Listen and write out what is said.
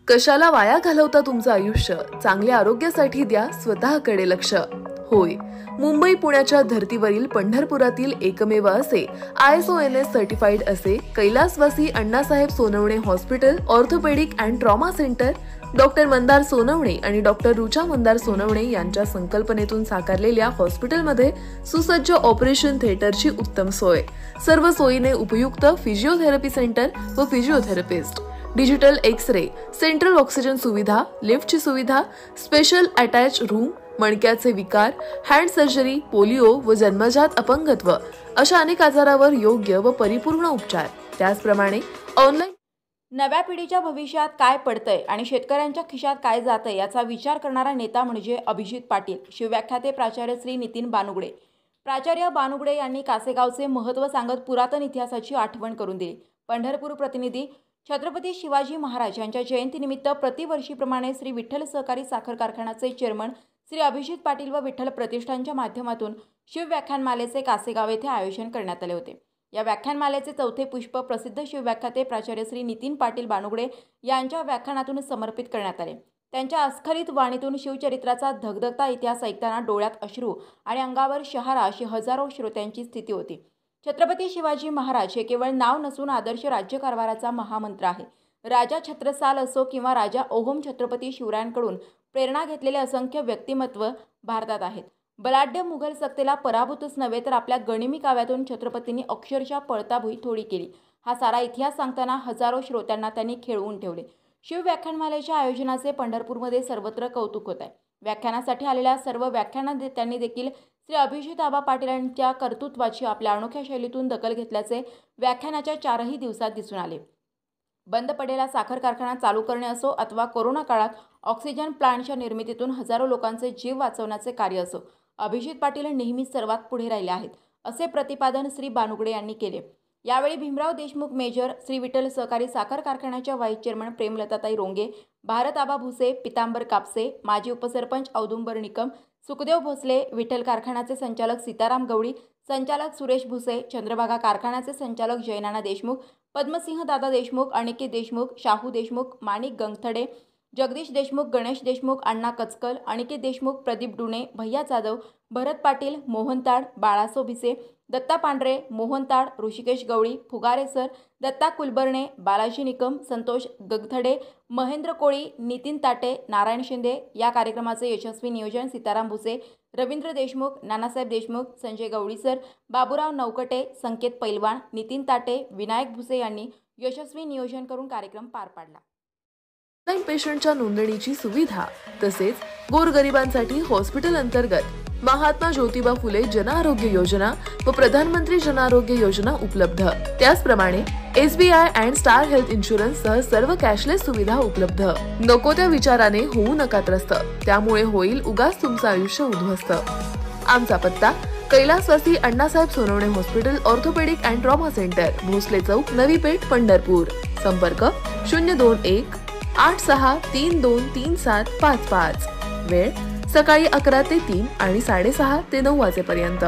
कशाला वाया घालवता तुमचं आयुष्य? चांगल्या आरोग्यासाठी द्या स्वतःकडे लक्ष. होय, मुंबई पुण्याच्या धर्तीवरील पंढरपुरातील एकमेव असे ISONS सर्टिफाईड असे कैलासवासी Annasaheb Sonawane hospital orthopaedic and trauma centre doctor Mandar Sonawane आणि डॉक्टर रुचा मंदार सोनवणे यांच्या संकल्पनेतून साकारलेल्या हॉस्पिटलमध्ये सुसज्ज ऑपरेशन थिएटरची उत्तम सोय, सर्व सोयीने उपयुक्त फिजिओथेरपी सेंटर व physiotherapist, digital X-ray, central oxygen सुविधा, लिफ्टची सुविधा, स्पेशल अटॅच रूम, मणक्याचे विकार, हँड सर्जरी, पोलिओ व जन्मजात अपंगत्व अशा अनेक आजारावर योग्य व परिपूर्ण उपचार. त्याचप्रमाणे ऑनलाईन नव्या पिढीच्या भविष्यात काय पडतंय आणि शेतकऱ्यांच्या खिशात काय जातंय याचा विचार करणारा नेता म्हणजे अभिजित पाटील. शिवव्याख्याते प्राचार्य श्री नितीन बानुगडे. प्राचार्य बानुगडे यांनी कासेगावचे महत्त्व सांगत पुरातन इतिहासाची आठवण करून दिली. पंढरपूर प्रतिनिधी. छत्रपती शिवाजी महाराज यांच्या जयंतीनिमित्त प्रतिवर्षीप्रमाणे श्री विठ्ठल सहकारी साखर कारखान्याचे चेअरमन श्री अभिजित पाटील व विठ्ठल प्रतिष्ठानच्या माध्यमातून शिवव्याख्यानमालेचे कासेगाव येथे आयोजन करण्यात आले होते. या व्याख्यानमालेचे चौथे पुष्प प्रसिद्ध शिवव्याख्याते प्राचार्य श्री नितीन पाटील बानुगडे यांच्या व्याख्यानातून समर्पित करण्यात आले. त्यांच्या अस्खलित वाणीतून शिवचरित्राचा धगधगता इतिहास ऐकताना डोळ्यात अश्रू आणि अंगावर शहारा अशी हजारो श्रोत्यांची स्थिती होती. छत्रपती शिवाजी महाराज हे केवळ नाव नसून आदर्श राज्यकारभाराचा महामंत्र आहे. राजा छत्रसाल असो किंवा राजा ओहोम छत्रपती शिवरायांकडून प्रेरणा घेतलेले असंख्य व्यक्तिमत्व भारतात आहेत. बलाढ्य मुघल सत्तेला पराभूतच नव्हे तर आपल्या गनिमी काव्यातून छत्रपतींनी अक्षरशः पळताभुई थोडी केली. हा सारा इतिहास सांगताना हजारो श्रोत्यांना त्यांनी खेळवून ठेवले. शिव व्याख्यानमालेच्या आयोजनाचे पंढरपूरमध्ये सर्वत्र कौतुक होत आहे. व्याख्यानासाठी आलेल्या सर्व व्याख्यानदेत्यांनी देखील श्री अभिजित आबा पाटील यांच्या कर्तृत्वाची आपल्या अनोख्या शैलीतून दखल घेतल्याचे व्याख्यानाच्या 4ही दिवसात दिसून आले. बंद पडलेला साखर कारखाना चालू करणे असो अथवा कोरोना काळात ऑक्सिजन प्लांटच्या निर्मितीतून हजारो लोकांचे जीव वाचवण्याचे कार्य असो, अभिजित पाटील नेहमी सर्वात पुढे राहिले आहेत, असे प्रतिपादन श्री बानुगडे यांनी केले. यावेळी भीमराव देशमुख मेजर, श्री विठ्ठल सहकारी साखर कारखान्याच्या व्हाईस चेअरमन प्रेमलताताई रोंगे, भारत आबा भुसे, पितांबर कापसे, माजी उपसरपंच औदुंबर निकम, सुखदेव भोसले, विठ्ठल कारखान्याचे संचालक सीताराम गवळी, संचालक सुरेश भुसे, चंद्रभागा कारखान्याचे संचालक जयनाना देशमुख, पद्मसिंह दादा देशमुख, अनिकेत देशमुख, शाहू देशमुख, माणिक गंगथडे, जगदीश देशमुख, गणेश देशमुख, अण्णा कचकल, अनिकेत देशमुख, प्रदीप डुणे, भैया जाधव, भरत पाटील, मोहन ताड, बाळासो भिसे, दत्ता पांढरे, मोहन ताड, ऋषिकेश गवळी, फुगारे सर, दत्ता कुलबर्णे, बालाजी निकम, संतोष गगथडे, महेंद्र कोळी, नितीन ताटे, नारायण शिंदे. या कार्यक्रमाचे यशस्वी नियोजन सीताराम भुसे, रवींद्र देशमुख, नानासाहेब देशमुख, संजय गवळीसर, बाबूराव नवकटे, संकेत पैलवान, नितीन ताटे, विनायक भुसे यांनी यशस्वी नियोजन करून कार्यक्रम पार पाडला. ऑनलाईन पेशंटच्या नोंदणीची सुविधा तसेच गोरगरिबांसाठी हॉस्पिटल अंतर्गत महात्मा ज्योतिबा फुले जन आरोग्य योजना व प्रधानमंत्री जन आरोग्य योजना उपलब्ध. त्याचप्रमाणे SBI and star health insurance सह सर्व कॅशलेस सुविधा उपलब्ध. नको त्या विचाराने होऊ नका त्रस्त, त्यामुळे होईल उगाच तुमचं आयुष्य उद्ध्वस्त. आमचा पत्ता कैलासवासी Annasaheb Sonawane hospital orthopaedic and trauma centre, Bhosale Chowk, Navi Peth, Pandharpur. संपर्क 021 86323755. वेळ सकाळी 11 ते 3 आणि 6:30 ते 9 वाजेपर्यंत.